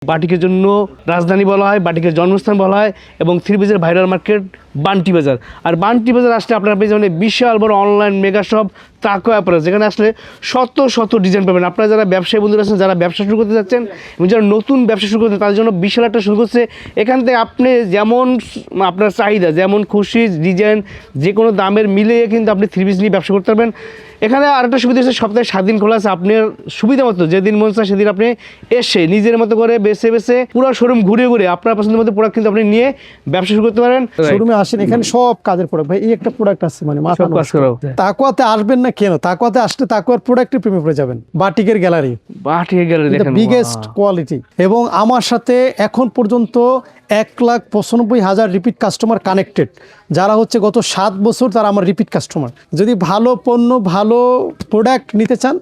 বাটিকের জন্য রাজধানী বলা হয়, বাটিকের জন্মস্থান বলা হয় এবং থ্রি পিসের ভাইরাল মার্কেট বান্টি বাজার। আর বান্টি বাজার আসলে আপনারা পেয়ে যাবেন বিশাল বড় অনলাইন মেগা শপ তাকওয়া অ্যাপারেলস, যেখানে আসলে শত শত ডিজাইন পাবেন। আপনারা যারা ব্যবসায়ী বন্ধুরা আছেন, যারা ব্যবসা শুরু করতে যাচ্ছেন এবং যারা নতুন ব্যবসা শুরু করতে তাদের জন্য বিশাল একটা শুরু করছে। এখান থেকে আপনি যেমন আপনার চাহিদা, যেমন খুশি ডিজাইন যে কোনো দামের মিলিয়ে কিন্তু আপনি থ্রি পিস নিয়ে ব্যবসা করতে পারবেন। এখানে আরেকটা সুবিধা হচ্ছে সপ্তাহে 7 দিন খোলা আছে। আপনার সুবিধা মতো যেদিন মন চায় সেদিন আপনি এসে নিজের মতো করে বেছে বেছে পুরো শোরুম ঘুরে ঘুরে আপনার পছন্দের মতো প্রোডাক্ট কিন্তু আপনি নিয়ে ব্যবসা শুরু করতে পারেন। শোরুমে আসেন, এখানে সব কাজের প্রোডাক্ট। ভাই এই একটা প্রোডাক্ট আছে মানে মাথা সব কাজ করাও। তাকওয়াতে আসবেন না কেন? তাকওয়াতে আসলে তাকওয়ার প্রোডাক্টের প্রেমে পড়ে যাবেন। বাটিকের গ্যালারি, বাটিকের গ্যালারি দেখেন, বিগেস্ট কোয়ালিটি। এবং আমার সাথে এখন পর্যন্ত 1,95,000 রিপিট কাস্টমার কানেক্টেড, যারা হচ্ছে গত 7 বছর তারা আমার রিপিট কাস্টমার। যদি ভালো পণ্য ভালো প্রোডাক্ট নিতে চান,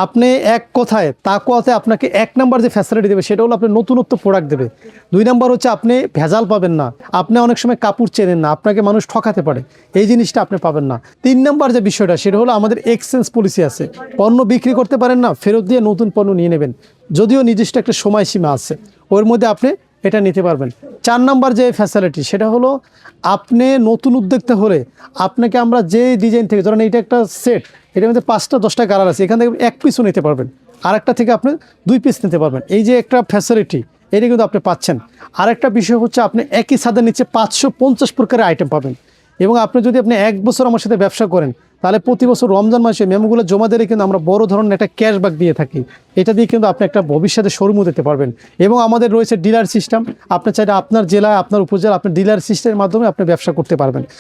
আপনি এক কথায় তাকওয়াতে আপনাকে 1 নাম্বার যে ফ্যাসিলিটি দেবে সেটা হলো আপনি নতুনত্ব প্রোডাক্ট দেবে। 2 নাম্বার হচ্ছে আপনি ভেজাল পাবেন না। আপনি অনেক সময় কাপড় চেনেন না, আপনাকে মানুষ ঠকাতে পারে, এই জিনিসটা আপনি পাবেন না। 3 নাম্বার যে বিষয়টা সেটা হলো আমাদের এক্সচেঞ্জ পলিসি আছে। পণ্য বিক্রি করতে পারেন না, ফেরত দিয়ে নতুন পণ্য নিয়ে নেবেন, যদিও নির্দিষ্ট একটা সময়সীমা আছে, ওর মধ্যে আপনি এটা নিতে পারবেন। 4 নাম্বার যে ফ্যাসিলিটি সেটা হলো আপনি নতুন উদ্যোক্তা হলে আপনাকে আমরা যে ডিজাইন থেকে, ধরেন এটা একটা সেট, এটার মধ্যে 5টা 10টা কালার আছে, এখান থেকে 1 পিসও নিতে পারবেন, আরেকটা থেকে আপনি 2 পিস নিতে পারবেন। এই যে একটা ফ্যাসিলিটি, এটা কিন্তু আপনি পাচ্ছেন। আরেকটা বিষয় হচ্ছে আপনি একই ছাদের নিচে 550 প্রকারের আইটেম পাবেন। এবং আপনি যদি 1 বছর আমার সাথে ব্যবসা করেন, তাহলে প্রতি বছর রমজান মাসে মেমোগুলো জমা দিলে কিন্তু আমরা বড় ধরনের একটা ক্যাশব্যাক দিয়ে থাকি। এটা দিয়ে কিন্তু আপনি একটা ভবিষ্যতে শোরুমও দিতে পারবেন। এবং আমাদের রয়েছে ডিলার সিস্টেম, আপনি চাইলে আপনার জেলায় আপনার উপজেলা আপনি ডিলার সিস্টেমের মাধ্যমে আপনি ব্যবসা করতে পারবেন।